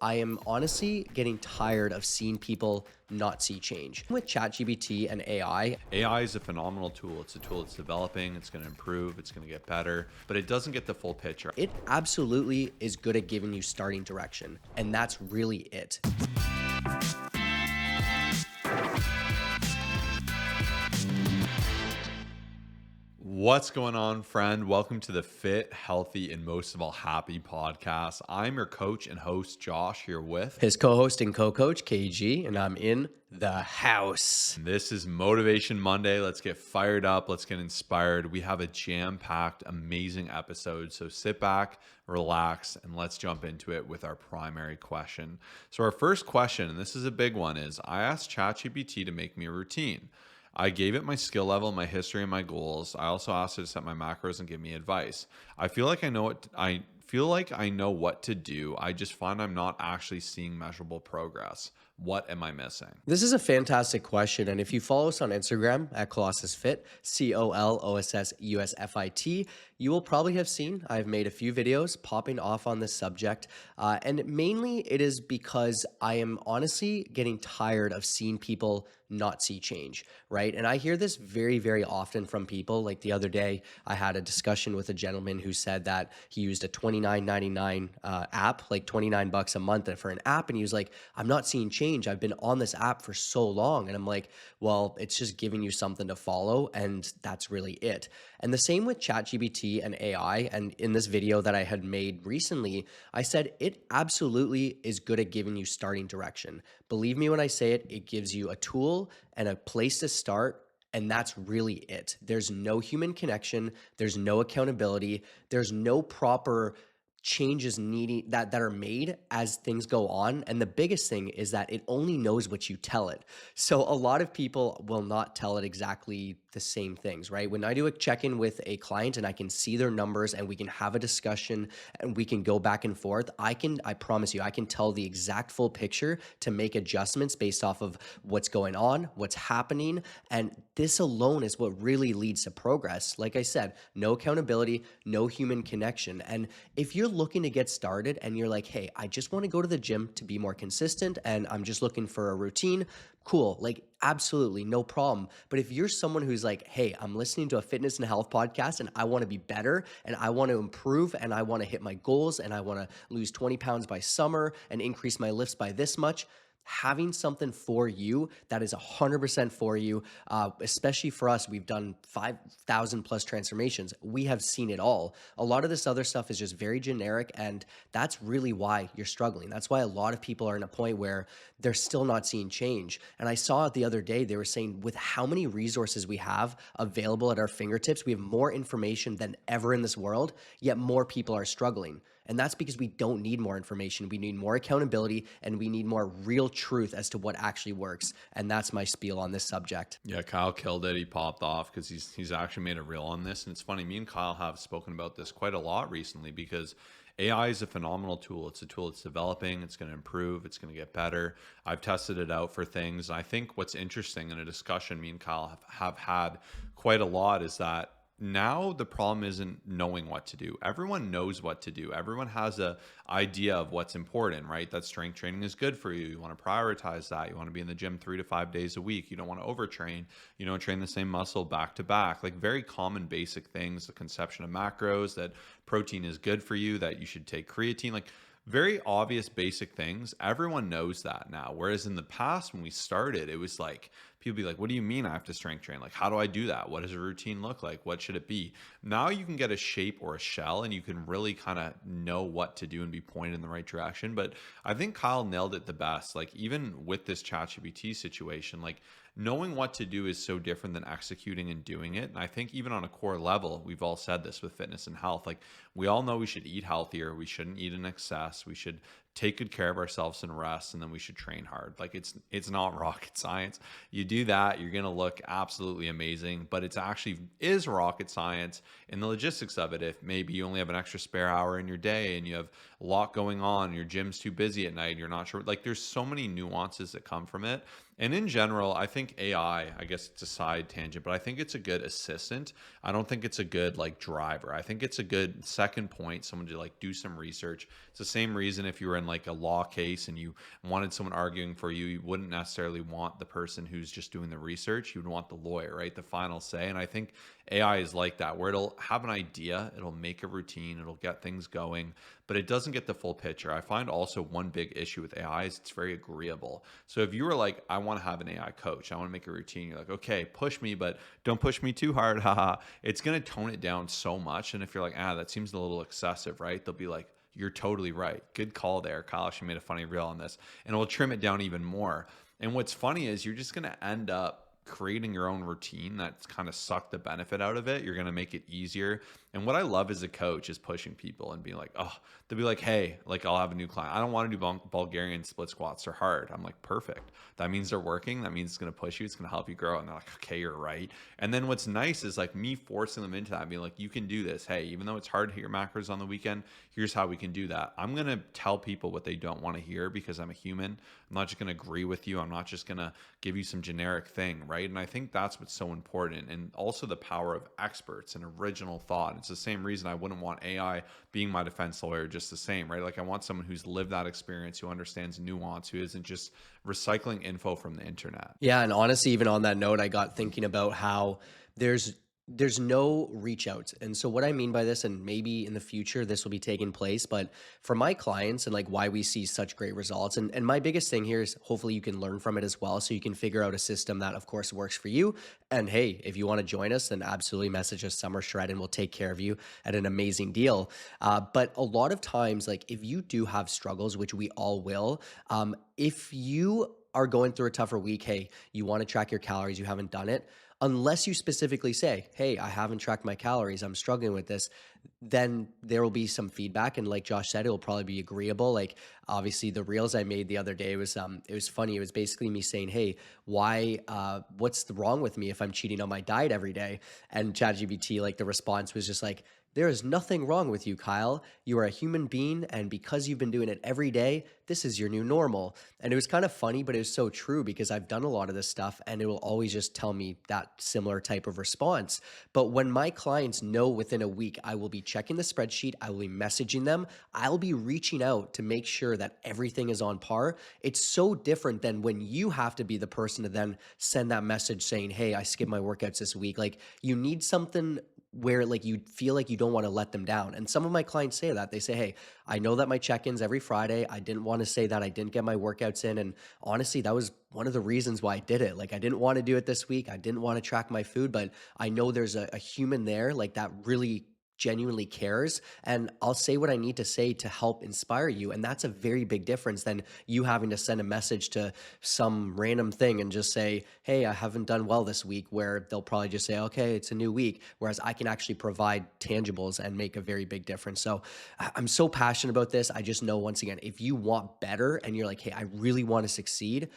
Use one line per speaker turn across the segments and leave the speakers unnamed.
I am honestly getting tired of seeing people not see change. With ChatGPT and AI,
AI is a phenomenal tool. It's a tool that's developing, it's going to improve, it's going to get better, but it doesn't get the full picture.
it absolutely is good at giving you starting direction, and that's really it.
What's going on, friend? Welcome to the Fit, Healthy, and most of all, Happy podcast. I'm your coach and host, Josh, here with.
His co-host and co-coach, KG, and I'm in the house.
This is Motivation Monday. Let's get fired up. Let's get inspired. We have a jam-packed, amazing episode. So sit back, relax, and let's jump into it with our primary question. So our first question, and this is a big one, is I asked ChatGPT to make me a routine. I gave it my skill level, my history, and my goals. I also asked it to set my macros and give me advice. I feel like I know what to do. I just find I'm not actually seeing measurable progress. What am I missing?
This is a fantastic question, and if you follow us on Instagram at Colossus Fit, COLOSSUSFIT, you will probably have seen I've made a few videos popping off on this subject, and mainly it is because I am honestly getting tired of seeing people not see change, right? And I hear this very, very often from people. Like the other day, I had a discussion with a gentleman who said that he used a $29.99 app, like $29 a month for an app, and he was like, "I'm not seeing change. I've been on this app for so long." And I'm like, well, it's just giving you something to follow, and that's really it. And the same with ChatGPT and AI. And in this video that I had made recently, I said it absolutely is good at giving you starting direction. Believe me when I say it, it gives you a tool and a place to start. And that's really it. There's no human connection. There's no accountability. There's no proper changes needing that are made as things go on. And the biggest thing is that it only knows what you tell it. So a lot of people will not tell it exactly the same things, right? When I do a check-in with a client and I can see their numbers and we can have a discussion and we can go back and forth, I promise you, I can tell the exact full picture to make adjustments based off of what's going on, what's happening. And this alone is what really leads to progress. Like I said, no accountability, no human connection. And if you're looking to get started and you're like, hey, I just want to go to the gym to be more consistent and I'm just looking for a routine, cool. Like, absolutely, no problem. But if you're someone who's like, hey, I'm listening to a fitness and health podcast and I want to be better and I want to improve and I want to hit my goals and I want to lose 20 pounds by summer and increase my lifts by this much, having something for you that is 100% for you, especially for us, we've done 5,000 plus transformations. We have seen it all. A lot of this other stuff is just very generic, and that's really why you're struggling. That's why a lot of people are in a point where they're still not seeing change. And I saw it the other day, they were saying with how many resources we have available at our fingertips, we have more information than ever in this world, yet more people are struggling. And that's because we don't need more information. We need more accountability and we need more real truth as to what actually works. And that's my spiel on this subject.
Yeah, Kyle killed it. He popped off because he's actually made a reel on this. And it's funny, me and Kyle have spoken about this quite a lot recently because AI is a phenomenal tool. It's a tool that's developing. It's going to improve. It's going to get better. I've tested it out for things. I think what's interesting in a discussion me and Kyle have had quite a lot is that now the problem isn't knowing what to do. Everyone knows what to do. Everyone has a idea of what's important, right? That strength training is good for you. You want to prioritize that. You want to be in the gym 3 to 5 days a week. You don't want to overtrain. You don't train the same muscle back to back. Like very common basic things, the conception of macros, that protein is good for you, that you should take creatine, like very obvious basic things. Everyone knows that now. Whereas in the past when we started, it was like, people be like, what do you mean I have to strength train? Like, how do I do that? What does a routine look like? What should it be? Now you can get a shape or a shell and you can really kind of know what to do and be pointed in the right direction. But I think Kyle nailed it the best. Like even with this ChatGPT situation, like knowing what to do is so different than executing and doing it. And I think even on a core level, we've all said this with fitness and health, like we all know we should eat healthier. We shouldn't eat in excess. We should take good care of ourselves and rest, and then we should train hard. Like it's not rocket science. You do that, you're gonna look absolutely amazing, but it's actually is rocket science in the logistics of it. If maybe you only have an extra spare hour in your day and you have a lot going on, your gym's too busy at night, and you're not sure. Like there's so many nuances that come from it. And in general, I think AI, I guess it's a side tangent, but I think it's a good assistant. I don't think it's a good like driver. I think it's a good second point, someone to like do some research. It's the same reason if you were in like a law case and you wanted someone arguing for you, you wouldn't necessarily want the person who's just doing the research. You would want the lawyer, right? The final say. And I think AI is like that, where it'll have an idea, it'll make a routine, it'll get things going, but it doesn't get the full picture. I find also one big issue with AI is it's very agreeable. So if you were like, I want to have an AI coach, I want to make a routine, you're like, okay, push me, but don't push me too hard. Haha. It's going to tone it down so much. And if you're like, that seems a little excessive, right? They'll be like, you're totally right. Good call there, Kyle. She made a funny reel on this. And it will trim it down even more. And what's funny is you're just going to end up creating your own routine that's kind of suck the benefit out of it. You're going to make it easier. And what I love as a coach is pushing people and being like, oh, they'll be like, hey, like I'll have a new client. I don't want to do Bulgarian split squats. They're hard. I'm like, perfect. That means they're working. That means it's going to push you. It's going to help you grow. And they're like, okay, you're right. And then what's nice is like me forcing them into that, being like, you can do this. Hey, even though it's hard to hit your macros on the weekend, here's how we can do that. I'm going to tell people what they don't want to hear because I'm a human. I'm not just going to agree with you. I'm not just going to give you some generic thing, right? And I think that's what's so important. And also the power of experts and original thought. It's the same reason I wouldn't want AI being my defense lawyer, just the same, right? Like I want someone who's lived that experience, who understands nuance, who isn't just recycling info from the internet.
Yeah, and honestly, even on that note, I got thinking about how there's there's no reach out. And so what I mean by this, and maybe in the future this will be taking place, but for my clients and like why we see such great results. And my biggest thing here is hopefully you can learn from it as well. So you can figure out a system that of course works for you. And hey, if you want to join us, then absolutely message us Summer Shred and we'll take care of you at an amazing deal. But a lot of times, like if you do have struggles, which we all will, if you are going through a tougher week, hey, you want to track your calories, you haven't done it, unless you specifically say, hey, I haven't tracked my calories, I'm struggling with this, then there will be some feedback. And like Josh said, it will probably be agreeable. Like obviously the reels I made the other day was it was funny. It was basically me saying, hey, why what's wrong with me if I'm cheating on my diet every day? And ChatGPT, like the response was just like, there is nothing wrong with you, Kyle. You are a human being, and because you've been doing it every day, this is your new normal. And it was kind of funny, but it was so true because I've done a lot of this stuff and it will always just tell me that similar type of response. But when my clients know within a week, I will be checking the spreadsheet, I will be messaging them, I'll be reaching out to make sure that everything is on par. It's so different than when you have to be the person to then send that message saying, hey, I skipped my workouts this week. Like you need something where like you feel like you don't want to let them down. And some of my clients say that. They say, hey, I know that my check-ins every Friday. I didn't want to say that I didn't get my workouts in. And honestly, that was one of the reasons why I did it. Like I didn't want to do it this week. I didn't want to track my food, but I know there's a human there like that really genuinely cares, and I'll say what I need to say to help inspire you. And that's a very big difference than you having to send a message to some random thing and just say, hey, I haven't done well this week, where they'll probably just say, okay, it's a new week. Whereas I can actually provide tangibles and make a very big difference. So I'm so passionate about this. I just know, once again, if you want better and you're like, hey, I really want to succeed,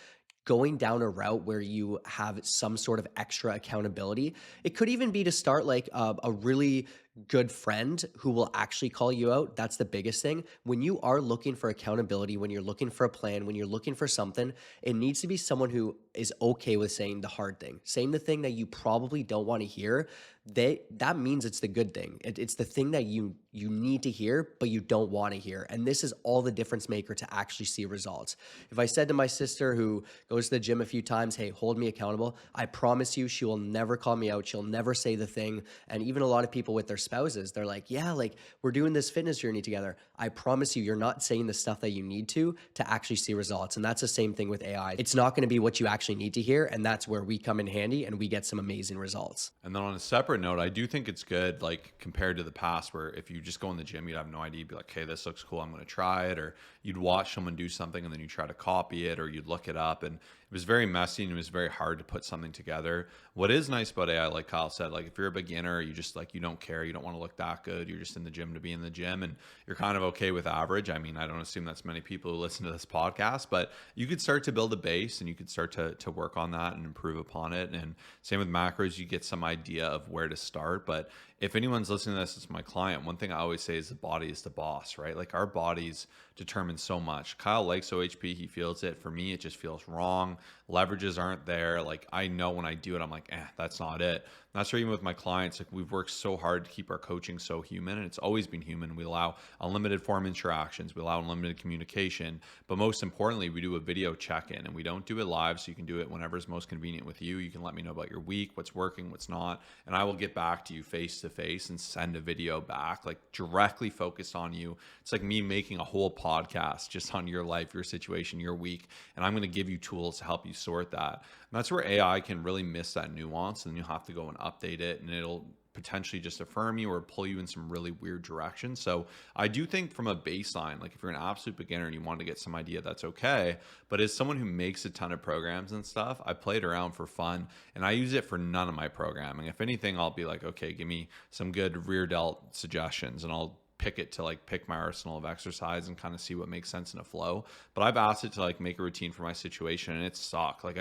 going down a route where you have some sort of extra accountability. It could even be to start like a really good friend who will actually call you out. That's the biggest thing. When you are looking for accountability, when you're looking for a plan, when you're looking for something, it needs to be someone who is okay with saying the hard thing, saying the thing that you probably don't want to hear. That means it's the good thing. It's the thing that you need to hear, but you don't want to hear. And this is all the difference maker to actually see results. If I said to my sister who goes to the gym a few times, hey, hold me accountable, I promise you she will never call me out. She'll never say the thing. And even a lot of people with their spouses, they're like, yeah, like we're doing this fitness journey together. I promise you, you're not saying the stuff that you need to actually see results. And that's the same thing with AI. It's not going to be what you actually need to hear. And that's where we come in handy and we get some amazing results.
And then on a separate note, I do think it's good, like compared to the past, where if you just go in the gym, you'd have no idea. You'd be like, hey, this looks cool, I'm going to try it. Or you'd watch someone do something and then you try to copy it, or you'd look it up. And it was very messy and it was very hard to put something together. What is nice about AI, like Kyle said, like if you're a beginner, you just like, you don't care, you don't want to look that good, you're just in the gym to be in the gym, and you're kind of okay with average. I mean, I don't assume that's many people who listen to this podcast, but you could start to build a base and you could start to work on that and improve upon it. And same with macros, you get some idea of where to start. But if anyone's listening to this, it's my client, one thing I always say is the body is the boss, right? Like our bodies determine so much. Kyle likes OHP, he feels it. For me, it just feels wrong. Leverages aren't there. Like I know when I do it, I'm like, that's not it. that's where even with my clients, like we've worked so hard to keep our coaching so human, and it's always been human. We allow unlimited form interactions, we allow unlimited communication, but most importantly, we do a video check-in, and we don't do it live, so you can do it whenever is most convenient with you. You can let me know about your week, what's working, what's not, and I will get back to you face to face and send a video back, like directly focused on you. It's like me making a whole podcast just on your life, your situation, your week, and I'm going to give you tools to help you sort that. And that's where AI can really miss that nuance, and you'll have to go and update it, and it'll potentially just affirm you or pull you in some really weird directions. So I do think from a baseline, like if you're an absolute beginner and you want to get some idea, that's okay. But as someone who makes a ton of programs and stuff, I play it around for fun, and I use it for none of my programming. If anything, I'll be like, okay, give me some good rear delt suggestions, and I'll pick it to like pick my arsenal of exercise and kind of see what makes sense in a flow. But I've asked it to like make a routine for my situation, and it sucked. Like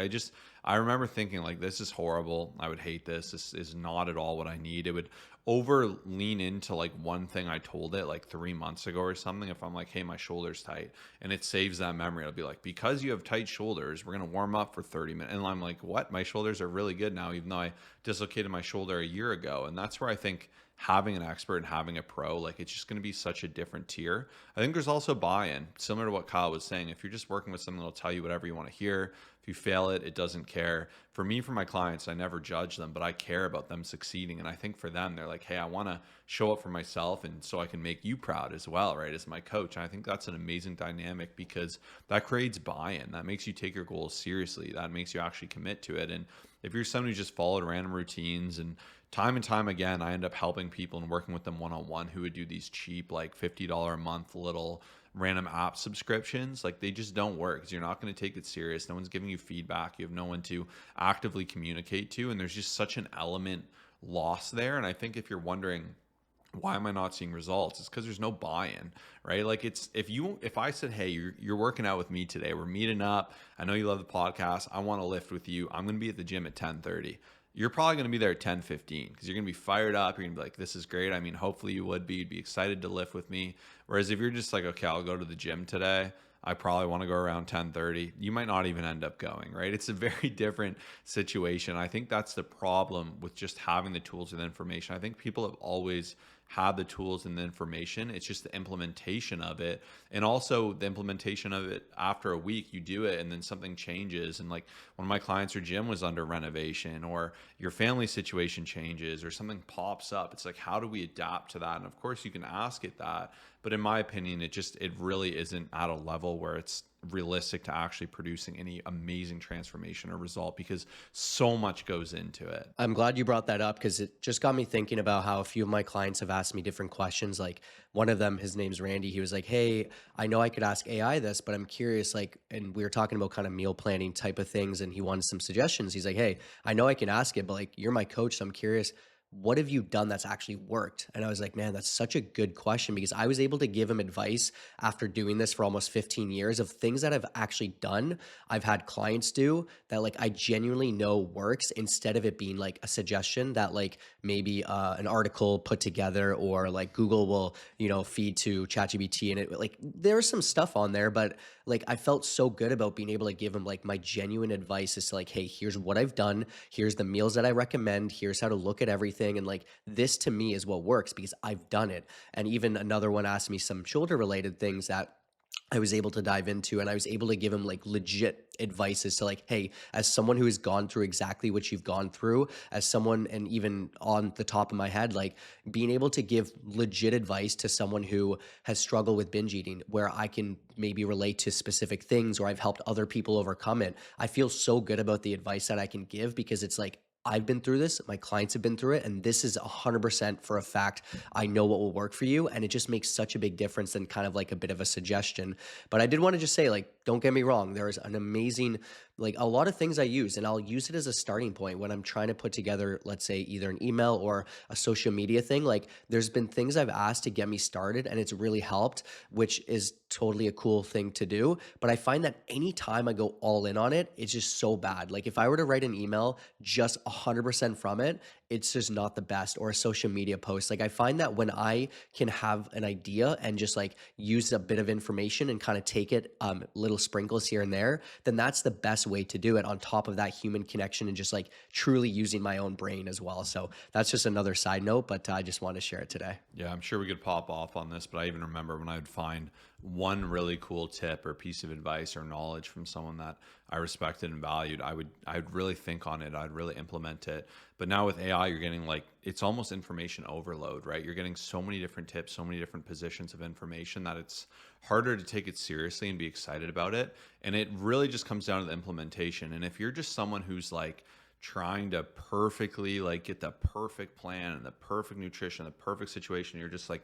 I remember thinking like, this is horrible. I would hate this. This is not at all what I need. It would over lean into like one thing I told it like 3 months ago or something. If I'm like, hey, my shoulder's tight, and it saves that memory, it'll be like, because you have tight shoulders, we're going to warm up for 30 minutes. And I'm like, what? My shoulders are really good now, even though I dislocated my shoulder a year ago. And that's where I think having an expert and having a pro, like it's just going to be such a different tier. I think there's also buy-in, similar to what Kyle was saying. If you're just working with someone that'll tell you whatever you want to hear, if you fail it, it doesn't care. For me, for my clients, I never judge them, but I care about them succeeding. And I think for them, they're like, hey, I want to show up for myself, and so I can make you proud as well, right? As my coach. And I think that's an amazing dynamic, because that creates buy-in. That makes you take your goals seriously. That makes you actually commit to it. And if you're someone who just followed random routines, and time again, I end up helping people and working with them one-on-one who would do these cheap, like $50 a month little random app subscriptions. Like they just don't work, because you're not going to take it serious. No one's giving you feedback. You have no one to actively communicate to. And there's just such an element lost there. And I think if you're wondering, why am I not seeing results? It's because there's no buy-in, right? Like if I said, hey, you're working out with me today, we're meeting up, I know you love the podcast, I want to lift with you, I'm going to be at the gym at 10:30. You're probably going to be there at 10:15, because you're going to be fired up. You're going to be like, this is great. I mean, hopefully you would be. You'd be excited to lift with me. Whereas if you're just like, okay, I'll go to the gym today, I probably want to go around 10:30. You might not even end up going, right? It's a very different situation. I think that's the problem with just having the tools and information. I think people have always had the tools and the information. It's just the implementation of it. And also the implementation of it after a week, you do it and then something changes. And like one of my clients, her gym was under renovation, or your family situation changes, or something pops up. It's like, how do we adapt to that? And of course you can ask it that. But in my opinion, it really isn't at a level where it's realistic to actually producing any amazing transformation or result, because so much goes into it.
I'm glad you brought that up, because it just got me thinking about how a few of my clients have asked me different questions. Like one of them, his name's Randy. He was like, hey, I know I could ask AI this, but I'm curious, like, and we were talking about kind of meal planning type of things, and he wanted some suggestions. He's like, hey, I know I can ask it, but like, you're my coach, so I'm curious, what have you done that's actually worked? And I was like, man, that's such a good question, because I was able to give him advice after doing this for almost 15 years of things that I've actually done. I've had clients do that, like, I genuinely know works, instead of it being like a suggestion that like maybe an article put together, or like Google will, feed to ChatGPT, and it like, there's some stuff on there, but like I felt so good about being able to give him like my genuine advice as to like, hey, here's what I've done, here's the meals that I recommend, here's how to look at everything, and like this to me is what works because I've done it. And even another one asked me some shoulder related things that I was able to dive into, and I was able to give him like legit advice as to like, hey, as someone who has gone through exactly what you've gone through, as someone, and even on the top of my head, like being able to give legit advice to someone who has struggled with binge eating, where I can maybe relate to specific things, or I've helped other people overcome it. I feel so good about the advice that I can give, because it's like, I've been through this, my clients have been through it, and this is 100% for a fact. I know what will work for you, and it just makes such a big difference than kind of like a bit of a suggestion. But I did want to just say, like, don't get me wrong, there is an amazing, like a lot of things I use, and I'll use it as a starting point when I'm trying to put together, let's say, either an email or a social media thing. Like there's been things I've asked to get me started, and it's really helped, which is totally a cool thing to do. But I find that anytime I go all in on it, it's just so bad. Like if I were to write an email just 100% from it, it's just not the best, or a social media post. Like I find that when I can have an idea and just like use a bit of information and kind of take it little sprinkles here and there, then that's the best way to do it, on top of that human connection and just like truly using my own brain as well. So that's just another side note, but I just wanted to share it today.
Yeah, I'm sure we could pop off on this, but I even remember when I would find one really cool tip or piece of advice or knowledge from someone that I respected and valued, I'd really think on it, I'd really implement it. But now with AI, you're getting like, it's almost information overload, right? You're getting so many different tips, so many different positions of information that it's harder to take it seriously and be excited about it. And it really just comes down to the implementation. And if you're just someone who's like trying to perfectly like get the perfect plan and the perfect nutrition, the perfect situation, you're just like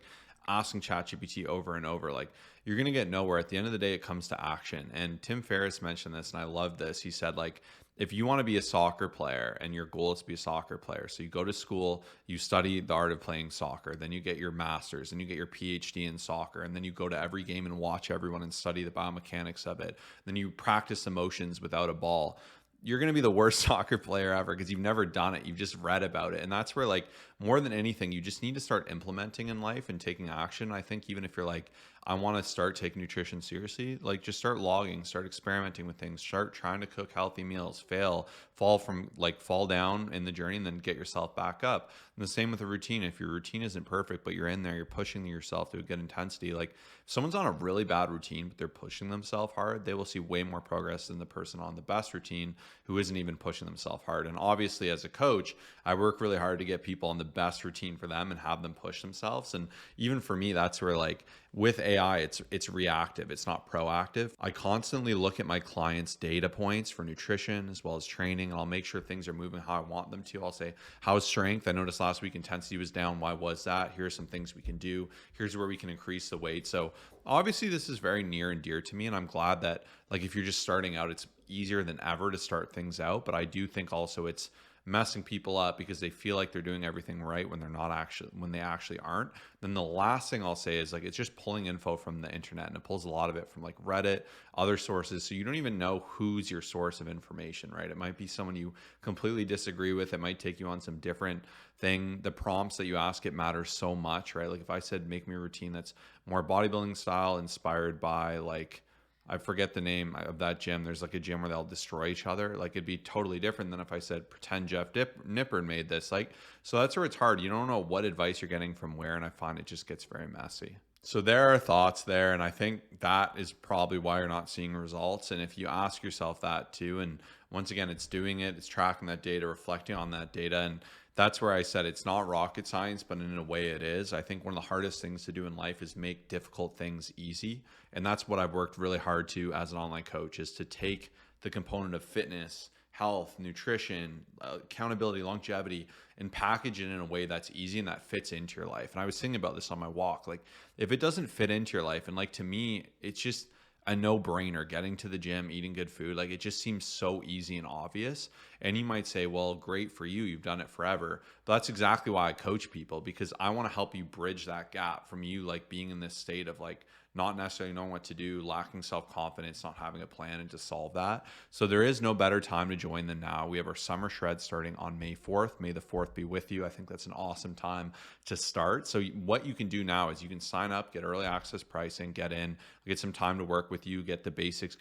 asking ChatGPT over and over, like you're going to get nowhere. At the end of the day, it comes to action. And Tim Ferriss mentioned this, and I love this. He said, like, if you want to be a soccer player and your goal is to be a soccer player, so you go to school, you study the art of playing soccer, then you get your master's and you get your PhD in soccer, and then you go to every game and watch everyone and study the biomechanics of it. Then you practice emotions without a ball. You're going to be the worst soccer player ever because you've never done it. You've just read about it. And that's where, like, more than anything, you just need to start implementing in life and taking action. I think even if you're like, I want to start taking nutrition seriously, like just start logging, start experimenting with things, start trying to cook healthy meals, fall down in the journey and then get yourself back up. And the same with a routine. If your routine isn't perfect, but you're in there, you're pushing yourself to a good intensity. Like if someone's on a really bad routine, but they're pushing themselves hard, they will see way more progress than the person on the best routine who isn't even pushing themselves hard. And obviously as a coach, I work really hard to get people on the best routine for them and have them push themselves. And even for me, that's where, like, with AI, it's reactive. It's not proactive. I constantly look at my clients' data points for nutrition as well as training, and I'll make sure things are moving how I want them to. I'll say, how's strength? I noticed last week intensity was down. Why was that? Here are some things we can do. Here's where we can increase the weight. So obviously this is very near and dear to me, and I'm glad that, like, if you're just starting out, it's easier than ever to start things out. But I do think also it's messing people up because they feel like they're doing everything right when they're not actually, when they actually aren't. Then the last thing I'll say is, like, it's just pulling info from the internet, and it pulls a lot of it from like Reddit, other sources. So you don't even know who's your source of information, right? It might be someone you completely disagree with. It might take you on some different thing. The prompts that you ask, it matters so much, right? Like if I said, make me a routine that's more bodybuilding style inspired by, like, I forget the name of that gym. There's like a gym where they'll destroy each other. Like it'd be totally different than if I said, pretend Nippern made this. Like, so that's where it's hard. You don't know what advice you're getting from where, and I find it just gets very messy. So there are thoughts there, and I think that is probably why you're not seeing results. And if you ask yourself that too, and once again, it's doing it, it's tracking that data, reflecting on that data, and that's where I said it's not rocket science, but in a way it is. I think one of the hardest things to do in life is make difficult things easy. And that's what I've worked really hard to as an online coach, is to take the component of fitness, health, nutrition, accountability, longevity, and package it in a way that's easy and that fits into your life. And I was thinking about this on my walk. Like if it doesn't fit into your life, and like to me, it's just a no-brainer, getting to the gym, eating good food. Like it just seems so easy and obvious. And you might say, well, great for you, you've done it forever. But that's exactly why I coach people, because I want to help you bridge that gap from you like being in this state of like not necessarily knowing what to do, lacking self-confidence, not having a plan, and to solve that. So there is no better time to join than now. We have our summer shred starting on May 4th. May the 4th be with you. I think that's an awesome time to start. So what you can do now is you can sign up, get early access pricing, get in, get some time to work with you, get the basics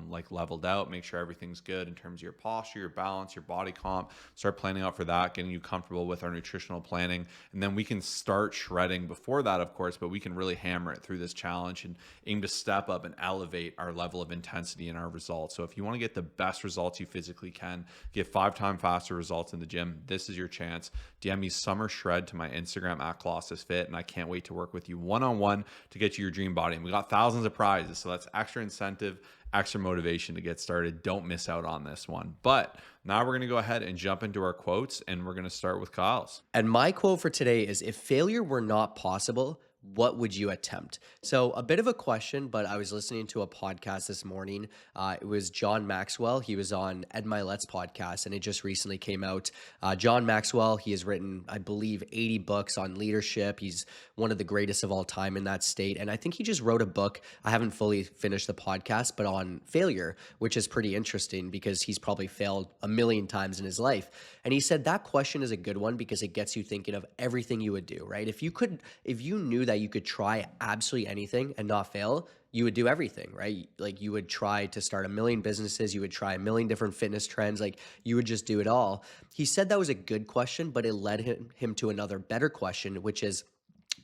like leveled out, make sure everything's good in terms of your posture, your balance, your body comp, start planning out for that, getting you comfortable with our nutritional planning. And then we can start shredding before that, of course, but we can really hammer it through this challenge and aim to step up and elevate our level of intensity and our results. So if you want to get the best results you physically can, get 5 times faster results in the gym, this is your chance. DM me Summer Shred to my Instagram at Colossus Fit, and I can't wait to work with you one-on-one to get you your dream body. And we got thousands of prizes, so that's extra incentive, extra motivation to get started. Don't miss out on this one. But now we're going to go ahead and jump into our quotes, and we're going to start with Kyle's.
And my quote for today is, if failure were not possible, what would you attempt? So, a bit of a question, but I was listening to a podcast this morning. It was John Maxwell. He was on Ed Milet's podcast, and it just recently came out. John Maxwell, he has written, I believe, 80 books on leadership. He's one of the greatest of all time in that state. And I think he just wrote a book. I haven't fully finished the podcast, but on failure, which is pretty interesting because he's probably failed a million times in his life. And he said that question is a good one because it gets you thinking of everything you would do, right? If you knew that you could try absolutely anything and not fail, you would do everything, right? Like you would try to start a million businesses, you would try a million different fitness trends, like you would just do it all. He said that was a good question, but it led him to another better question, which is,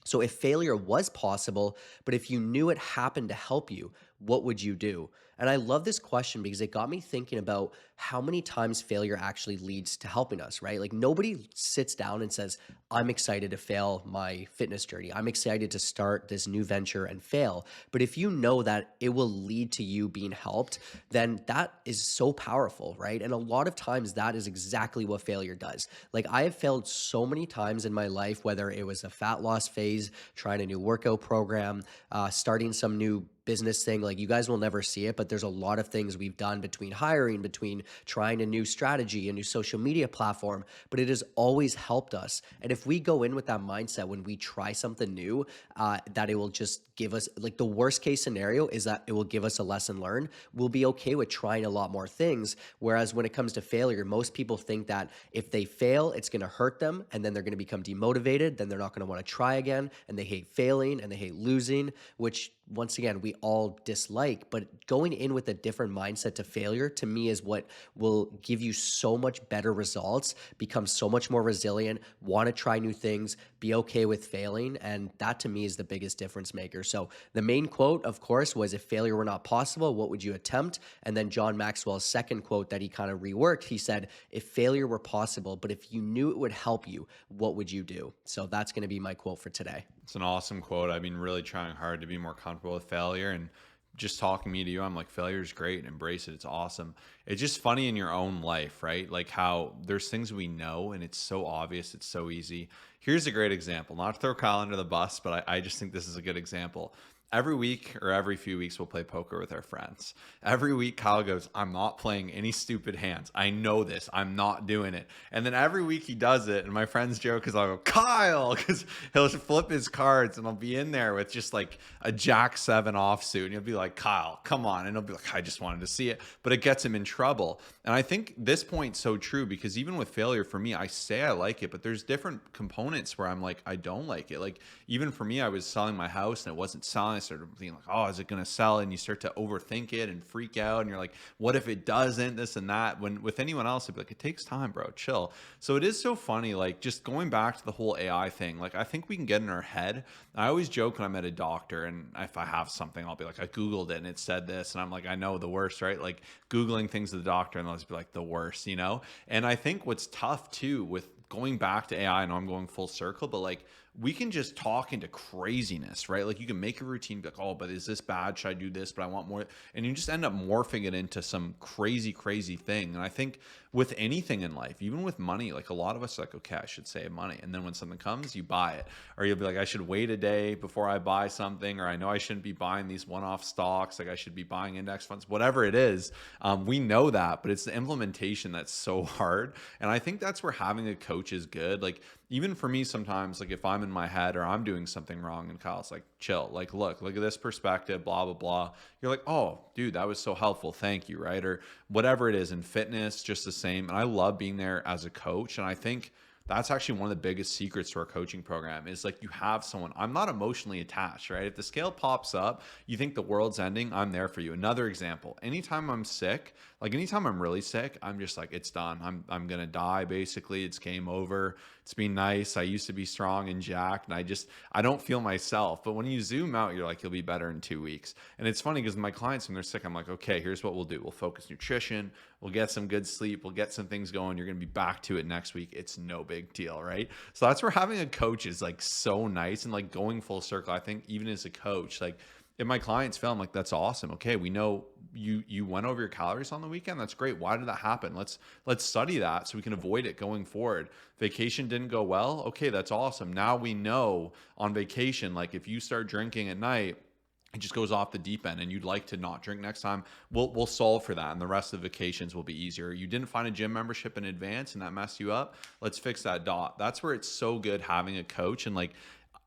so if failure was possible, but if you knew it happened to help you, what would you do? And I love this question because it got me thinking about how many times failure actually leads to helping us, right? Like nobody sits down and says, I'm excited to fail my fitness journey. I'm excited to start this new venture and fail. But if you know that it will lead to you being helped, then that is so powerful, right? And a lot of times that is exactly what failure does. Like I have failed so many times in my life, whether it was a fat loss phase, trying a new workout program, starting some new business thing. Like you guys will never see it, but there's a lot of things we've done between hiring, between trying a new strategy, a new social media platform, but it has always helped us. And if we go in with that mindset when we try something new, that it will just give us, like the worst case scenario is that it will give us a lesson learned. We'll be okay with trying a lot more things. Whereas when it comes to failure, most people think that if they fail, it's going to hurt them and then they're going to become demotivated. Then they're not going to want to try again. And they hate failing and they hate losing, which once again, we all dislike. But going in with a different mindset to failure, to me, is what will give you so much better results, become so much more resilient, want to try new things, be okay with failing. And that to me is the biggest difference maker. So the main quote, of course, was if failure were not possible, what would you attempt? And then John Maxwell's second quote that he kind of reworked, he said, if failure were possible, but if you knew it would help you, what would you do? So that's going to be my quote for today.
It's an awesome quote. I've been really trying hard to be more comfortable with failure, and just talking me to you, I'm like, failure is great. Embrace it. It's awesome. It's just funny in your own life, right? Like how there's things we know and it's so obvious. It's so easy. Here's a great example, not to throw Kyle under the bus, but I just think this is a good example. Every week or every few weeks, we'll play poker with our friends. Every week, Kyle goes, I'm not playing any stupid hands. I know this. I'm not doing it. And then every week he does it. And my friends joke because I'll go, Kyle, because he'll flip his cards and I'll be in there with just like a Jack 7 offsuit. And he'll be like, Kyle, come on. And he'll be like, I just wanted to see it. But it gets him in trouble. And I think this point's so true because even with failure, for me, I say I like it, but there's different components where I'm like, I don't like it. Like even for me, I was selling my house and it wasn't selling. I started thinking like, oh, is it going to sell? And you start to overthink it and freak out. And you're like, what if it doesn't, this and that? When with anyone else, I'd be like, it takes time, bro, chill. So it is so funny. Like just going back to the whole AI thing, like I think we can get in our head. I always joke when I'm at a doctor and if I have something, I'll be like, I Googled it and it said this. And I'm like, I know the worst, right? Like Googling things to the doctor and they'll just be like the worst, you know? And I think what's tough too with going back to AI, I know I'm going full circle, but like we can just talk into craziness, right? Like you can make a routine, be like, oh, but is this bad? Should I do this? But I want more. And you just end up morphing it into some crazy, crazy thing. And I think with anything in life, even with money, like a lot of us are like, okay, I should save money. And then when something comes, you buy it. Or you'll be like, I should wait a day before I buy something. Or I know I shouldn't be buying these one-off stocks. Like I should be buying index funds, whatever it is. We know that, but it's the implementation that's so hard. And I think that's where having a coach is good. Like even for me sometimes, like if I'm in my head or I'm doing something wrong and Kyle's like, chill, like, look at this perspective, blah, blah, blah. You're like, oh, dude, that was so helpful. Thank you. Right. Or whatever it is in fitness, just the same. And I love being there as a coach. And I think that's actually one of the biggest secrets to our coaching program is like you have someone. I'm not emotionally attached, right? If the scale pops up, you think the world's ending, I'm there for you. Another example, anytime I'm sick, like anytime I'm really sick, I'm just like, it's done. I'm going to die. Basically it's game over. It's been nice. I used to be strong and jacked and I don't feel myself. But when you zoom out, you're like, you'll be better in 2 weeks. And it's funny because my clients, when they're sick, I'm like, okay, here's what we'll do. We'll focus nutrition. We'll get some good sleep. We'll get some things going. You're going to be back to it next week. It's no big deal, right? So that's where having a coach is like so nice and like going full circle. I think even as a coach, like if my clients fail, I'm like, that's awesome. Okay, we know you went over your calories on the weekend. That's great. Why did that happen? Let's study that so we can avoid it going forward. Vacation didn't go well. Okay, that's awesome. Now we know on vacation, like if you start drinking at night, it just goes off the deep end and you'd like to not drink next time. We'll solve for that, and the rest of the vacations will be easier. You didn't find a gym membership in advance and that messed you up. Let's fix that dot. That's where it's so good having a coach. And like,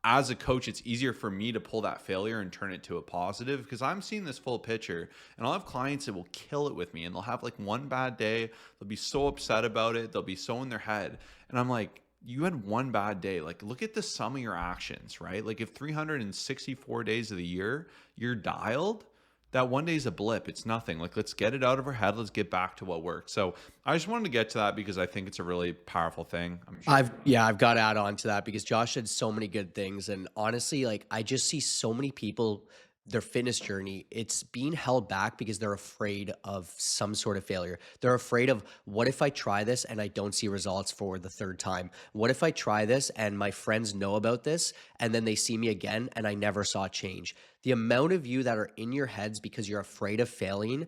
as a coach, it's easier for me to pull that failure and turn it to a positive, because I'm seeing this full picture, and I'll have clients that will kill it with me and they'll have like one bad day. They'll be so upset about it. They'll be so in their head. And I'm like, you had one bad day. Like, look at the sum of your actions, right? Like if 364 days of the year you're dialed, that one day is a blip. It's nothing. Like, let's get it out of our head. Let's get back to what worked. So I just wanted to get to that because I think it's a really powerful thing. I'm sure.
I've got to add on to that because Josh said so many good things. And honestly, like I just see so many people, their fitness journey, it's being held back because they're afraid of some sort of failure. They're afraid of, what if I try this and I don't see results for the third time? What if I try this and my friends know about this and then they see me again and I never saw change? The amount of you that are in your heads because you're afraid of failing,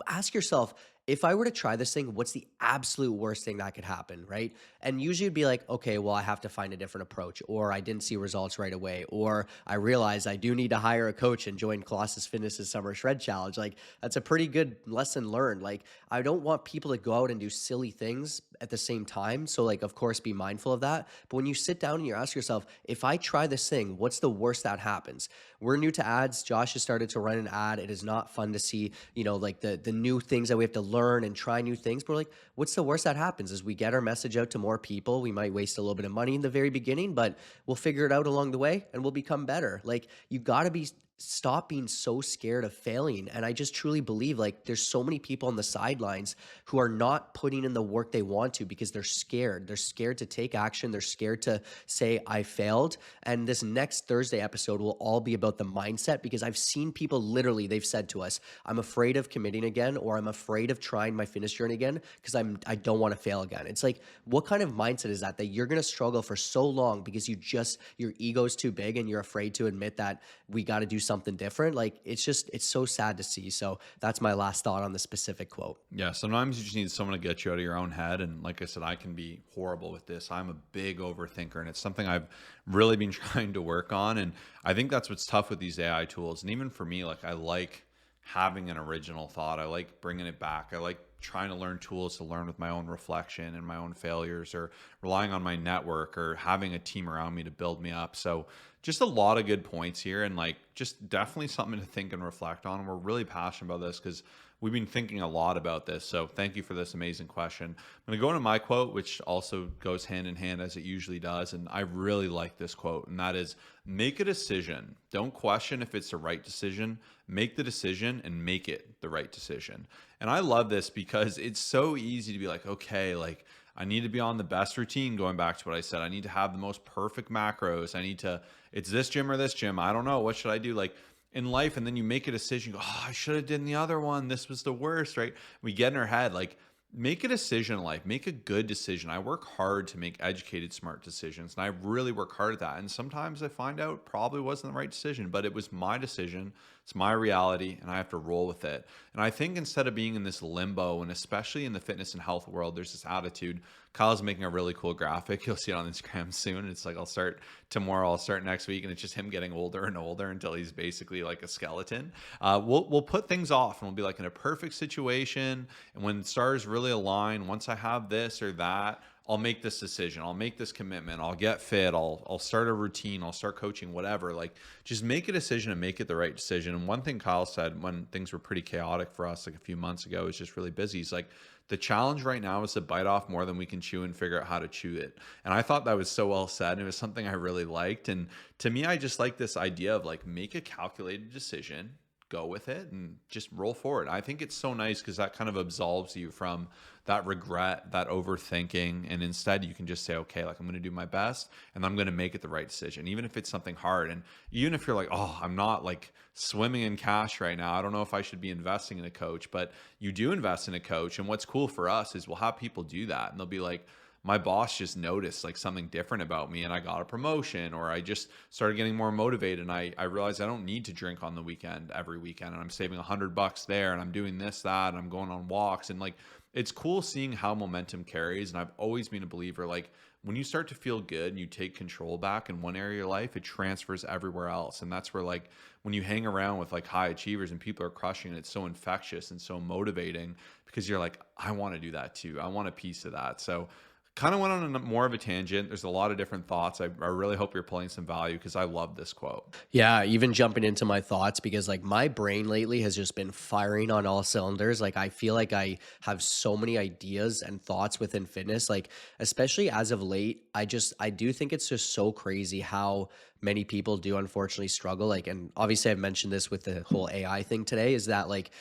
ask yourself, if I were to try this thing, what's the absolute worst thing that could happen, right? And usually it'd be like, okay, well, I have to find a different approach, or I didn't see results right away, or I realized I do need to hire a coach and join Colossus Fitness's Summer Shred Challenge. Like, that's a pretty good lesson learned. Like, I don't want people to go out and do silly things at the same time. So like, of course, be mindful of that. But when you sit down and you ask yourself, if I try this thing, what's the worst that happens? We're new to ads. Josh has started to run an ad. It is not fun to see, like the new things that we have to learn and try new things. But we're like, what's the worst that happens? Is we get our message out to more people. We might waste a little bit of money in the very beginning, but we'll figure it out along the way and we'll become better. Like, you got to stop being so scared of failing. And I just truly believe, like, there's so many people on the sidelines who are not putting in the work they want to because they're scared. They're scared to take action. They're scared to say, I failed. And this next Thursday episode will all be about the mindset, because I've seen people literally, they've said to us, I'm afraid of committing again, or I'm afraid of trying my fitness journey again because I don't want to fail again. It's like, what kind of mindset is that you're going to struggle for so long because your ego's too big and you're afraid to admit that we got to do something different? Like, it's so sad to see. So that's my last thought on the specific quote.
Yeah, sometimes you just need someone to get you out of your own head. And like I said, I can be horrible with this. I'm a big overthinker, and it's something I've really been trying to work on. And I think that's what's tough with these AI tools. And even for me, like, I like having an original thought. I like bringing it back. I like trying to learn tools to learn with my own reflection and my own failures, or relying on my network, or having a team around me to build me up. So just a lot of good points here, and like, just definitely something to think and reflect on. And we're really passionate about this because we've been thinking a lot about this. So thank you for this amazing question. I'm going to go into my quote, which also goes hand in hand as it usually does. And I really like this quote, and that is, make a decision. Don't question if it's the right decision. Make the decision and make it the right decision. And I love this because it's so easy to be like, okay, like, I need to be on the best routine, going back to what I said. I need to have the most perfect macros. It's this gym or this gym. I don't know. What should I do? Like, in life, and then you make a decision, you go, oh, I should have done the other one. This was the worst, right? We get in our head. Like, make a decision in life. Make a good decision. I work hard to make educated, smart decisions, and I really work hard at that. And sometimes I find out it probably wasn't the right decision, but it was my decision. It's my reality, and I have to roll with it. And I think instead of being in this limbo, and especially in the fitness and health world, there's this attitude. Kyle's making a really cool graphic. You'll see it on Instagram soon. It's like, I'll start tomorrow, I'll start next week, and it's just him getting older and older until he's basically like a skeleton. We'll put things off, and we'll be like in a perfect situation. And when stars really align, once I have this or that, I'll make this decision. I'll make this commitment. I'll get fit. I'll start a routine. I'll start coaching, whatever. Like, just make a decision and make it the right decision. And one thing Kyle said when things were pretty chaotic for us, like a few months ago, was just really busy. He's like, the challenge right now is to bite off more than we can chew and figure out how to chew it. And I thought that was so well said. And it was something I really liked. And to me, I just like this idea of like, make a calculated decision, go with it, and just roll forward. I think it's so nice because that kind of absolves you from that regret, that overthinking. And instead you can just say, okay, like, I'm going to do my best and I'm going to make it the right decision, even if it's something hard. And even if you're like, oh, I'm not like swimming in cash right now, I don't know if I should be investing in a coach, but you do invest in a coach. And what's cool for us is we'll have people do that, and they'll be like, my boss just noticed like something different about me and I got a promotion, or I just started getting more motivated and I realized I don't need to drink on the weekend every weekend, and I'm saving $100 there, and I'm doing this, that, and I'm going on walks. And like, it's cool seeing how momentum carries. And I've always been a believer, like, when you start to feel good and you take control back in one area of your life, it transfers everywhere else. And that's where, like, when you hang around with like high achievers and people are crushing it, it's so infectious and so motivating, because you're like, I want to do that too. I want a piece of that. So kind of went on a more of a tangent. There's a lot of different thoughts. I really hope you're pulling some value, because I love this quote.
Yeah, even jumping into my thoughts, because like my brain lately has just been firing on all cylinders. Like I feel like I have so many ideas and thoughts within fitness. Like especially as of late, I do think it's just so crazy how many people do unfortunately struggle. Like, and obviously I've mentioned this with the whole AI thing today, is that like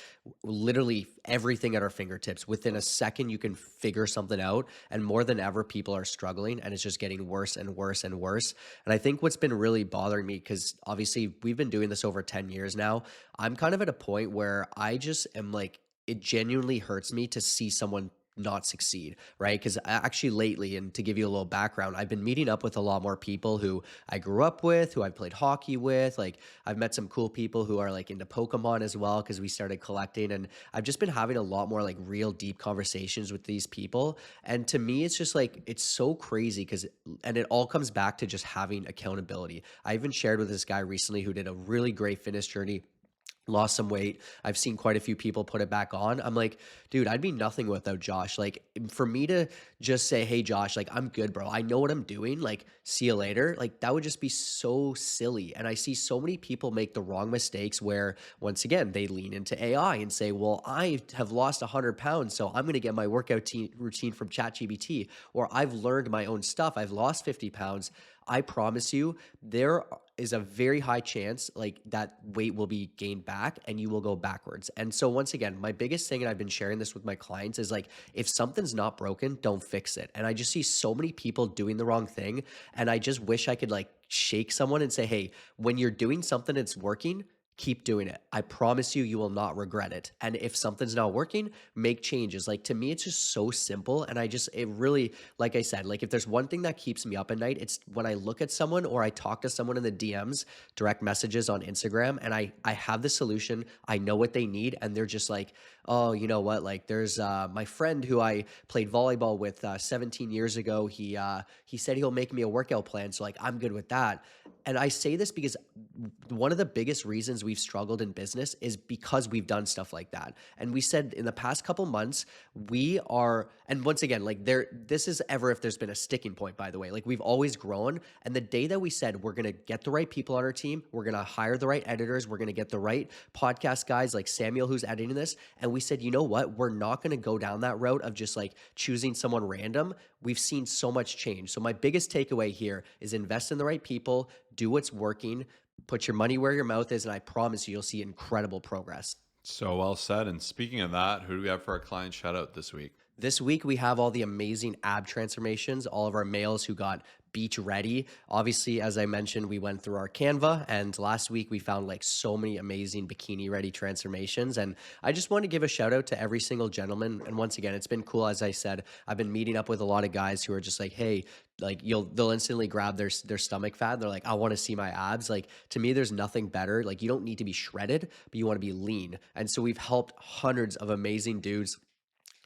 literally everything at our fingertips, within a second you can figure something out, and more than ever people are struggling, and it's just getting worse and worse and worse. And I think what's been really bothering me, because obviously we've been doing this over 10 years now, I'm kind of at a point where I just am like, it genuinely hurts me to see someone not succeed, right? Because actually lately, and to give you a little background, I've been meeting up with a lot more people who I grew up with, who I played hockey with. Like I've met some cool people who are like into Pokemon as well, because we started collecting. And I've just been having a lot more like real deep conversations with these people. And to me, it's just like, it's so crazy, because, and it all comes back to just having accountability. I even shared with this guy recently who did a really great fitness journey, lost some weight. I've seen quite a few people put it back on. I'm like, dude, I'd be nothing without Josh. Like, for me to just say, hey, Josh, like, I'm good, bro. I know what I'm doing. Like, see you later. Like, that would just be so silly. And I see so many people make the wrong mistakes where, once again, they lean into AI and say, well, I have lost 100 pounds, so I'm going to get my workout routine from ChatGPT, or I've learned my own stuff. I've lost 50 pounds. I promise you, there is a very high chance like that weight will be gained back and you will go backwards. And so once again, my biggest thing, and I've been sharing this with my clients, is like, if something's not broken, don't fix it. And I just see so many people doing the wrong thing. And I just wish I could like shake someone and say, hey, when you're doing something that's working, keep doing it. I promise you, you will not regret it. And if something's not working, make changes. Like to me, it's just so simple. And it really, like I said, like if there's one thing that keeps me up at night, it's when I look at someone or I talk to someone in the DMs, direct messages on Instagram, and I have the solution. I know what they need. And they're just like, oh, you know what? Like there's my friend who I played volleyball with 17 years ago. He said he'll make me a workout plan. So like, I'm good with that. And I say this because one of the biggest reasons we've struggled in business is because we've done stuff like that. And we said in the past couple months, and once again, like this is ever if there's been a sticking point, by the way, like we've always grown. And the day that we said, we're going to get the right people on our team, we're going to hire the right editors, we're going to get the right podcast guys like Samuel, who's editing this. And we said, you know what? We're not going to go down that route of just like choosing someone random. We've seen so much change. So my biggest takeaway here is invest in the right people, do what's working, put your money where your mouth is, and I promise you, you'll see incredible progress.
So well said. And speaking of that, who do we have for our client shout out this week?
This week, we have all the amazing ab transformations, all of our males who got beach ready. Obviously, as I mentioned, we went through our Canva, and last week we found like so many amazing bikini ready transformations. And I just want to give a shout out to every single gentleman. And once again, it's been cool. As I said, I've been meeting up with a lot of guys who are just like, hey, like they'll instantly grab their stomach fat. And they're like, I want to see my abs. Like to me, there's nothing better. Like you don't need to be shredded, but you want to be lean. And so we've helped hundreds of amazing dudes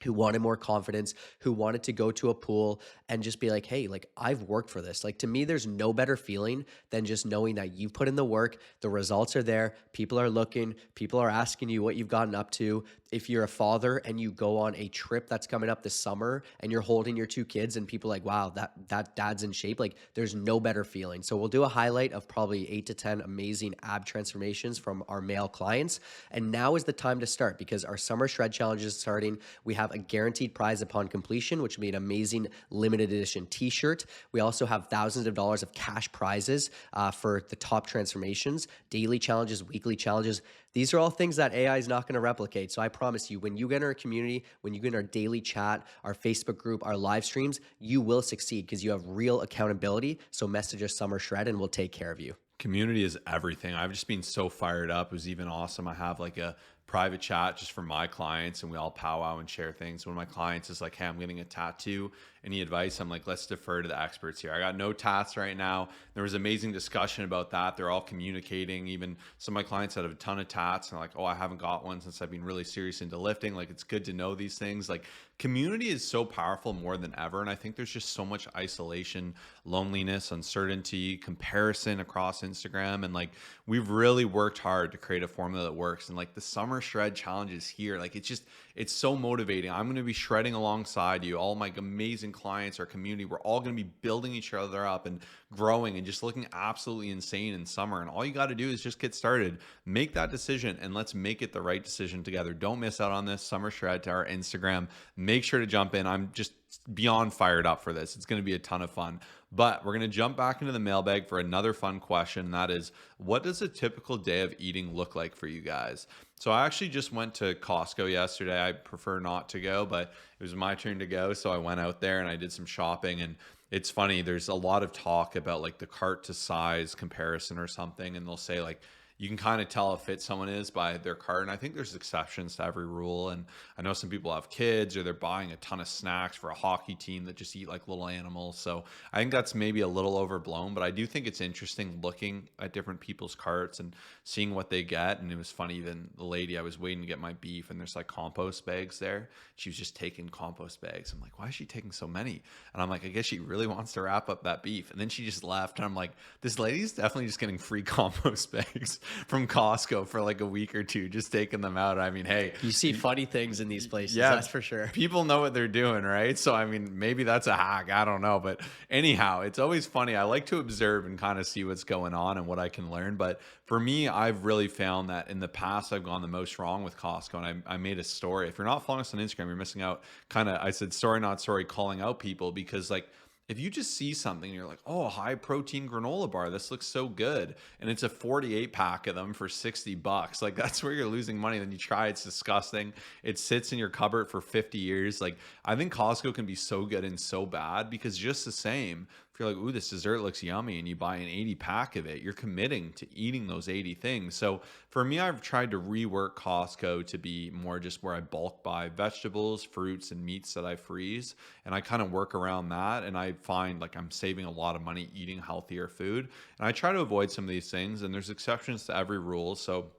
who wanted more confidence, who wanted to go to a pool and just be like, hey, like I've worked for this. Like to me, there's no better feeling than just knowing that you've put in the work, the results are there, people are looking, people are asking you what you've gotten up to. If you're a father and you go on a trip that's coming up this summer and you're holding your two kids and people are like, wow, that dad's in shape, like there's no better feeling. So we'll do a highlight of probably 8 to 10 amazing ab transformations from our male clients. And now is the time to start because our summer shred challenge is starting. We have a guaranteed prize upon completion, which will be an amazing limited edition t-shirt. We also have thousands of dollars of cash prizes for the top transformations, daily challenges, weekly challenges. These are all things that AI is not going to replicate. So I promise you, when you get in our community, when you get in our daily chat, our Facebook group, our live streams, you will succeed because you have real accountability. So message us Summer Shred and we'll take care of you.
Community is everything. I've just been so fired up. It was even awesome. I have like a private chat just for my clients, and we all powwow and share things. One of my clients is like, hey, I'm getting a tattoo. Any advice? I'm like, let's defer to the experts here. I got no tats right now. There was amazing discussion about that. They're all communicating. Even some of my clients that have a ton of tats and like, oh, I haven't got one since I've been really serious into lifting. Like, it's good to know these things. Like, community is so powerful more than ever. And I think there's just so much isolation, loneliness, uncertainty, comparison across Instagram. And like, we've really worked hard to create a formula that works. And like, the summer shred challenge is here. Like, it's so motivating. I'm going to be shredding alongside you. All my amazing clients, our community, we're all going to be building each other up and growing and just looking absolutely insane in summer. And all you got to do is just get started, make that decision, and let's make it the right decision together. Don't miss out on this summer shred to our Instagram. Make sure to jump in. I'm just beyond fired up for this. It's going to be a ton of fun. But we're going to jump back into the mailbag for another fun question. And that is, what does a typical day of eating look like for you guys? So I actually just went to Costco yesterday. I prefer not to go, but it was my turn to go. So I went out there and I did some shopping. And it's funny, there's a lot of talk about like the cart to size comparison or something. And they'll say like, you can kind of tell how fit someone is by their cart. And I think there's exceptions to every rule. And I know some people have kids or they're buying a ton of snacks for a hockey team that just eat like little animals. So I think that's maybe a little overblown, but I do think it's interesting looking at different people's carts and seeing what they get. And it was funny, even the lady, I was waiting to get my beef and there's like compost bags there. She was just taking compost bags. I'm like, why is she taking so many? And I'm like, I guess she really wants to wrap up that beef. And then she just left. And I'm like, this lady's definitely just getting free compost bags from Costco for like a week or two, just taking them out. I mean, hey,
You see funny things in these places,
yeah,
that's for sure.
people know what they're doing, right? So, I mean, maybe that's a hack. I don't know. But anyhow, it's always funny. I like to observe and kind of see what's going on and what I can learn. But for me, I've really found that in the past, I've gone the most wrong with Costco. And I made a story. If you're not following us on Instagram, you're missing out. Kind of, I said, sorry, not sorry, calling out people because like, if you just see something and you're like, oh, high protein granola bar, this looks so good. And it's a 48 pack of them for $60. Like that's where you're losing money. Then you try, it's disgusting. It sits in your cupboard for 50 years. Like I think Costco can be so good and so bad because just the same, if you're like, ooh, this dessert looks yummy and you buy an 80 pack of it, you're committing to eating those 80 things. So for me, I've tried to rework Costco to be more just where I bulk buy vegetables, fruits, and meats that I freeze. And I kind of work around that. And I find like I'm saving a lot of money eating healthier food. And I try to avoid some of these things. And there's exceptions to every rule. So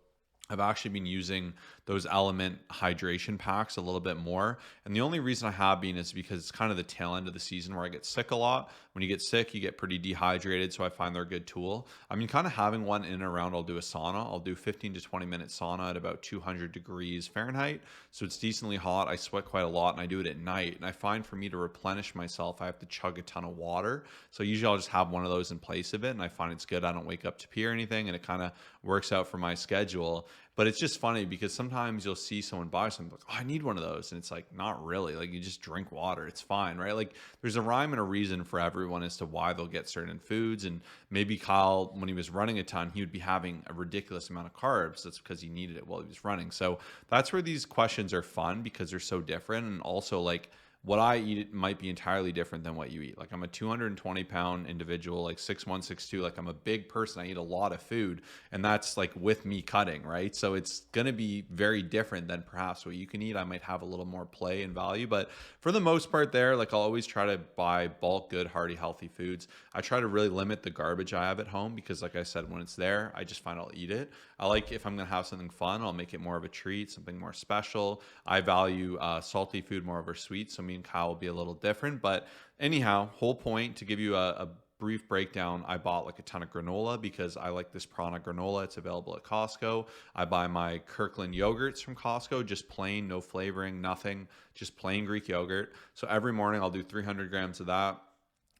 I've actually been using those Element hydration packs a little bit more. And the only reason I have been is because it's kind of the tail end of the season where I get sick a lot. When you get sick, you get pretty dehydrated. So I find they're a good tool. I mean, kind of having one in and around, I'll do a sauna. I'll do 15 to 20 minute sauna at about 200 degrees Fahrenheit. So it's decently hot. I sweat quite a lot and I do it at night. And I find for me to replenish myself, I have to chug a ton of water. So usually I'll just have one of those in place of it. And I find it's good. I don't wake up to pee or anything. And it kind of works out for my schedule. But it's just funny because sometimes you'll see someone buy something like, oh, I need one of those. And it's like, not really. Like you just drink water. It's fine, right? Like there's a rhyme and a reason for everyone as to why they'll get certain foods. And maybe Kyle, when he was running a ton, he would be having a ridiculous amount of carbs. That's because he needed it while he was running. So that's where these questions are fun because they're so different. And also like, what I eat might be entirely different than what you eat. Like I'm a 220-pound individual, like 6'1", 6'2". Like I'm a big person. I eat a lot of food and that's like with me cutting, right? So it's going to be very different than perhaps what you can eat. I might have a little more play and value, but for the most part there, like I'll always try to buy bulk, good, hearty, healthy foods. I try to really limit the garbage I have at home because like I said, when it's there, I just find I'll eat it. I like if I'm going to have something fun, I'll make it more of a treat, something more special. I value salty food more over sweet. So me and Kyle will be a little different, but anyhow, whole point to give you a brief breakdown. I bought like a ton of granola because I like this Prana granola. It's available at Costco. I buy my Kirkland yogurts from Costco, just plain, no flavoring, nothing, just plain Greek yogurt. So every morning I'll do 300 grams of that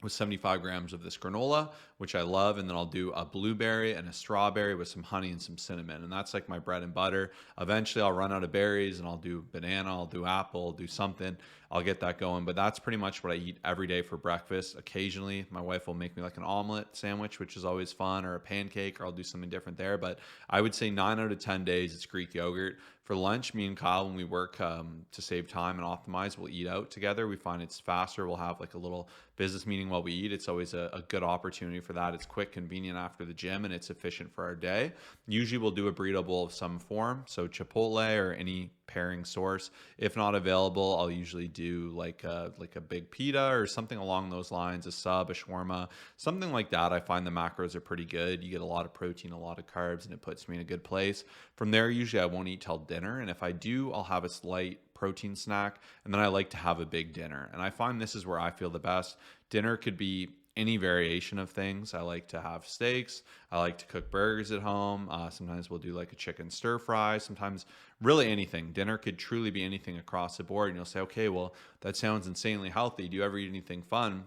with 75 grams of this granola, which I love. And then I'll do a blueberry and a strawberry with some honey and some cinnamon. And that's like my bread and butter. Eventually I'll run out of berries and I'll do banana, I'll do apple, I'll do something. I'll get that going. But that's pretty much what I eat every day for breakfast. Occasionally my wife will make me like an omelet sandwich, which is always fun, or a pancake, or I'll do something different there. But I would say 9 out of 10 days it's Greek yogurt. For lunch, me and Kyle, when we work to save time and optimize, we'll eat out together. We find it's faster. We'll have like a little business meeting while we eat. It's always a good opportunity for that. It's quick, convenient after the gym, and it's efficient for our day. Usually we'll do a burrito bowl of some form, so Chipotle or any pairing source. If not available, I'll usually do like a big pita or something along those lines, a sub, a shawarma, something like that. I find the macros are pretty good. You get a lot of protein, a lot of carbs, and it puts me in a good place. From there, usually I won't eat till dinner, and if I do, I'll have a slight protein snack, and then I like to have a big dinner. And I find this is where I feel the best. Dinner could be any variation of things. I like to have steaks. I like to cook burgers at home. Sometimes we'll do like a chicken stir fry. Sometimes really anything. Dinner could truly be anything across the board. And you'll say, okay, well, that sounds insanely healthy. Do you ever eat anything fun?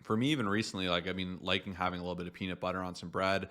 For me, even recently, like I've been liking having a little bit of peanut butter on some bread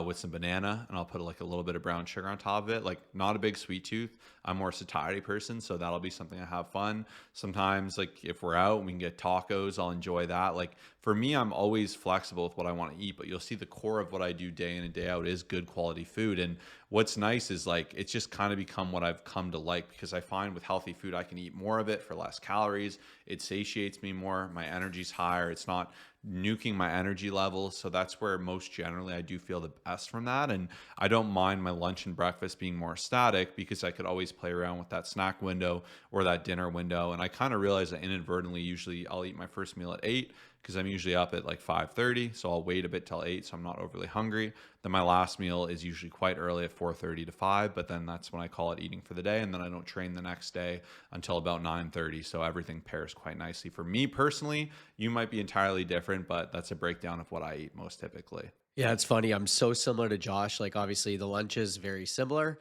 with some banana, and I'll put like a little bit of brown sugar on top of it. Like, not a big sweet tooth. I'm more a satiety person, so that'll be something I have fun. Sometimes, like if we're out and we can get tacos, I'll enjoy that. Like for me, I'm always flexible with what I want to eat, but you'll see the core of what I do day in and day out is good quality food. And what's nice is like it's just kind of become what I've come to like, because I find with healthy food I can eat more of it for less calories. It satiates me more. My energy's higher. It's not nuking my energy levels. So that's where most generally I do feel the best from that. And I don't mind my lunch and breakfast being more static, because I could always play around with that snack window or that dinner window. And I kind of realize that inadvertently, usually I'll eat my first meal at 8, because I'm usually up at like 5:30. So I'll wait a bit till 8, so I'm not overly hungry. Then my last meal is usually quite early at 4:30 to 5, but then that's when I call it eating for the day. And then I don't train the next day until about 9:30. So everything pairs quite nicely. For me personally, you might be entirely different, but that's a breakdown of what I eat most typically.
Yeah, it's funny. I'm so similar to Josh. Like, obviously, the lunch is very similar.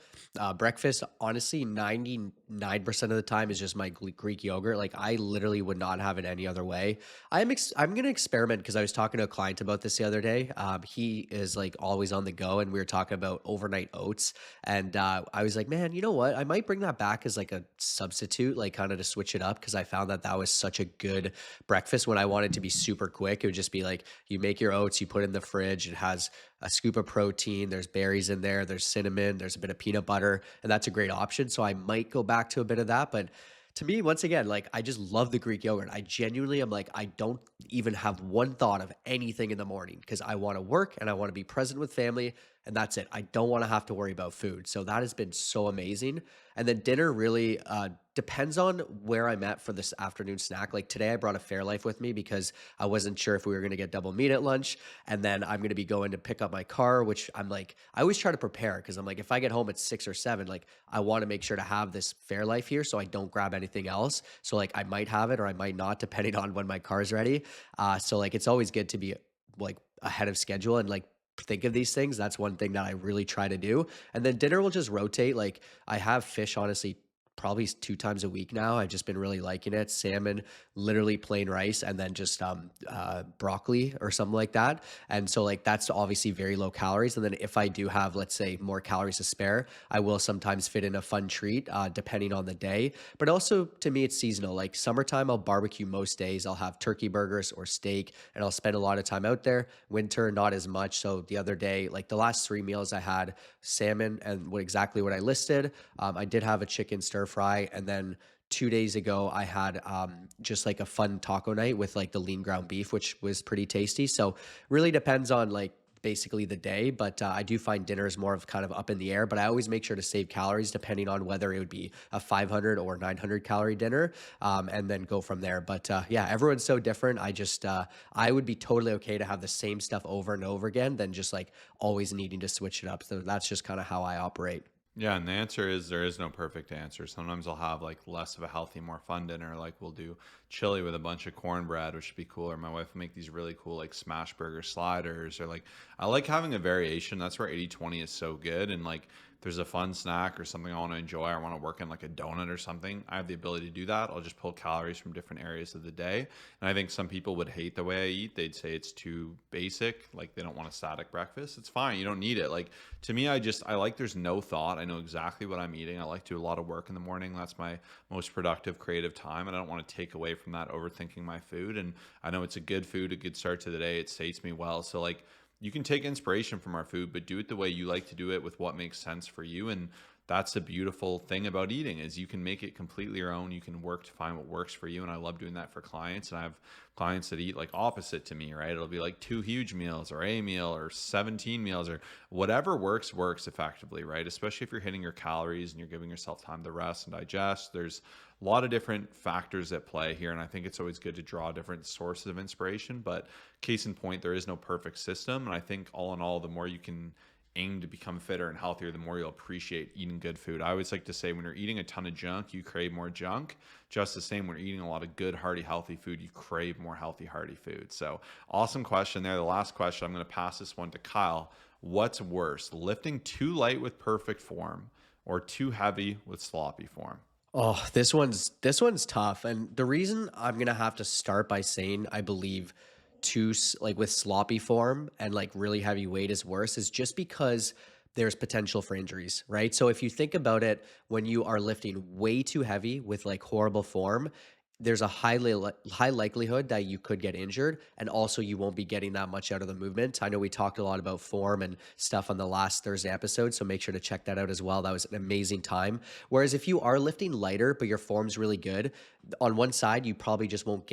Breakfast, honestly, 99% of the time is just my Greek yogurt. Like, I literally would not have it any other way. I'm gonna experiment, because I was talking to a client about this the other day. He is like always on the go, and we were talking about overnight oats. And I was like, man, you know what? I might bring that back as like a substitute, like kind of to switch it up, because I found that that was such a good breakfast when I wanted to be super quick. It would just be like, you make your oats, you put it in the fridge. It has a scoop of protein, there's berries in there, there's cinnamon, there's a bit of peanut butter, and that's a great option. So I might go back to a bit of that. But to me, once again, like I just love the Greek yogurt. I genuinely am like, I don't even have one thought of anything in the morning, because I want to work and I want to be present with family, and that's it. I don't want to have to worry about food. So that has been so amazing. And then dinner really depends on where I'm at for this afternoon snack. Like today, I brought a Fairlife with me because I wasn't sure if we were going to get double meat at lunch. And then I'm going to be going to pick up my car, which I'm like, I always try to prepare, because I'm like, if I get home at 6 or 7, like I want to make sure to have this Fairlife here so I don't grab anything else. So like I might have it or I might not, depending on when my car's ready. So like it's always good to be like ahead of schedule and like think of these things. That's one thing that I really try to do. And then dinner will just rotate. Like I have fish, honestly, probably 2 times a week now. I've just been really liking it. Salmon, literally plain rice, and then just broccoli or something like that. And so like that's obviously very low calories. And then if I do have, let's say, more calories to spare, I will sometimes fit in a fun treat depending on the day. But also to me, it's seasonal. Like summertime, I'll barbecue most days. I'll have turkey burgers or steak, and I'll spend a lot of time out there. Winter, not as much. So the other day, like the last 3 meals, I had salmon and exactly what I listed. I did have a chicken stir fry, and then 2 days ago I had just like a fun taco night with like the lean ground beef, which was pretty tasty. So really depends on like basically the day, but I do find dinner is more of kind of up in the air. But I always make sure to save calories depending on whether it would be a 500 or 900 calorie dinner, and then go from there. But yeah, everyone's so different. I would be totally okay to have the same stuff over and over again than just like always needing to switch it up. So that's just kind of how I operate.
Yeah, and the answer is there is no perfect answer. Sometimes I'll have like less of a healthy, more fun dinner. Like we'll do chili with a bunch of cornbread, which would be cool. Or my wife will make these really cool like smash burger sliders. Or like I like having a variation. That's where 80/20 is so good. And like there's a fun snack or something I want to enjoy. I want to work in like a donut or something. I have the ability to do that. I'll just pull calories from different areas of the day. And I think some people would hate the way I eat. They'd say it's too basic. Like they don't want a static breakfast. It's fine. You don't need it. Like to me, I like there's no thought. I know exactly what I'm eating. I like to do a lot of work in the morning. That's my most productive creative time. And I don't want to take away from that overthinking my food. And I know it's a good food, a good start to the day. It sates me well. So like you can take inspiration from our food, but do it the way you like to do it with what makes sense for you. And that's the beautiful thing about eating, is you can make it completely your own. You can work to find what works for you. And I love doing that for clients. And I have clients that eat like opposite to me, right? It'll be like 2 huge meals or a meal or 17 meals or whatever works effectively, right? Especially if you're hitting your calories and you're giving yourself time to rest and digest. There's a lot of different factors at play here. And I think it's always good to draw different sources of inspiration. But case in point, there is no perfect system. And I think all in all, the more you can aim to become fitter and healthier, the more you'll appreciate eating good food. I always like to say, when you're eating a ton of junk, you crave more junk. Just the same, when you're eating a lot of good, hearty, healthy food, you crave more healthy, hearty food. So awesome question there. The last question, I'm going to pass this one to Kyle. What's worse, lifting too light with perfect form or too heavy with sloppy form?
Oh, this one's tough. And the reason I'm gonna have to start by saying I believe like with sloppy form and like really heavy weight is worse is just because there's potential for injuries, right? So if you think about it, when you are lifting way too heavy with like horrible form, there's a high likelihood that you could get injured, and also you won't be getting that much out of the movement. I know we talked a lot about form and stuff on the last Thursday episode, so make sure to check that out as well. That was an amazing time. Whereas if you are lifting lighter but your form's really good, on one side you probably just won't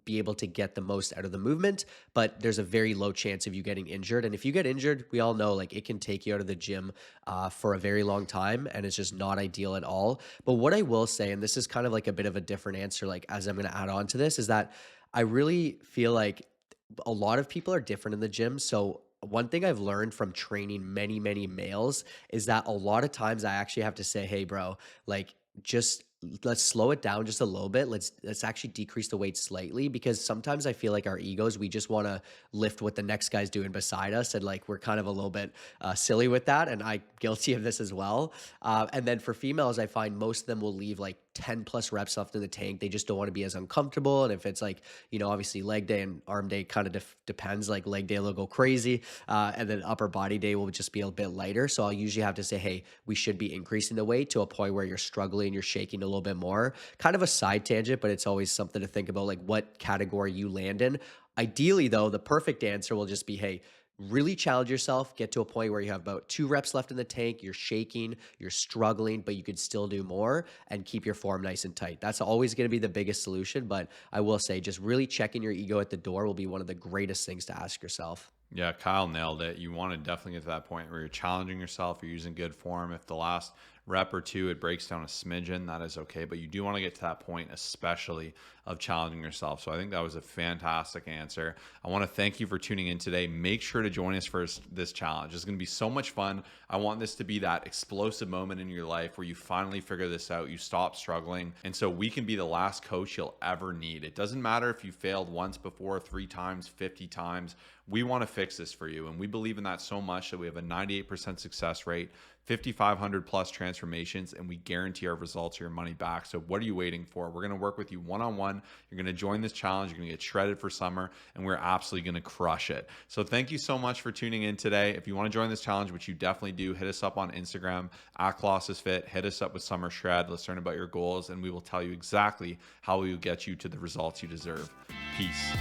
be able to get the most out of the movement, but there's a very low chance of you getting injured. And if you get injured, we all know like it can take you out of the gym for a very long time, and it's just not ideal at all. But what I will say, and this is kind of like a bit of a different answer, like as I'm going to add on to this, is that I really feel like a lot of people are different in the gym. So one thing I've learned from training many, many males is that a lot of times I actually have to say, hey, bro, like just let's slow it down just a little bit. Let's actually decrease the weight slightly, because sometimes I feel like our egos, we just want to lift what the next guy's doing beside us, and like we're kind of a little bit silly with that. And I guilty of this as well. And then for females, I find most of them will leave like 10 plus reps left in the tank. They just don't want to be as uncomfortable. And if it's like, obviously leg day and arm day kind of depends, like leg day will go crazy. And then upper body day will just be a bit lighter. So I'll usually have to say, hey, we should be increasing the weight to a point where you're struggling, you're shaking a little bit more. Kind of a side tangent, but it's always something to think about, like what category you land in. Ideally, though, the perfect answer will just be, hey, really challenge yourself, get to a point where you have about 2 reps left in the tank, you're shaking, you're struggling, but you could still do more, and keep your form nice and tight. That's always going to be the biggest solution. But I will say, just really checking your ego at the door will be one of the greatest things to ask yourself.
Yeah, Kyle nailed it. You want to definitely get to that point where you're challenging yourself, you're using good form. If the last rep or two it breaks down a smidgen, that is okay. But you do want to get to that point, especially of challenging yourself. So I think that was a fantastic answer. I want to thank you for tuning in today. Make sure to join us for this challenge. It's going to be so much fun. I want this to be that explosive moment in your life where you finally figure this out, you stop struggling. And so we can be the last coach you'll ever need. It doesn't matter if you failed once before, 3 times, 50 times. We want to fix this for you. And we believe in that so much that we have a 98% success rate, 5,500 plus transformations, and we guarantee our results or your money back. So what are you waiting for? We're going to work with you one-on-one. You're going to join this challenge. You're going to get shredded for summer, and we're absolutely going to crush it. So thank you so much for tuning in today. If you want to join this challenge, which you definitely do, hit us up on Instagram @ColossusFit. Hit us up with Summer Shred. Let's learn about your goals, and we will tell you exactly how we will get you to the results you deserve. Peace.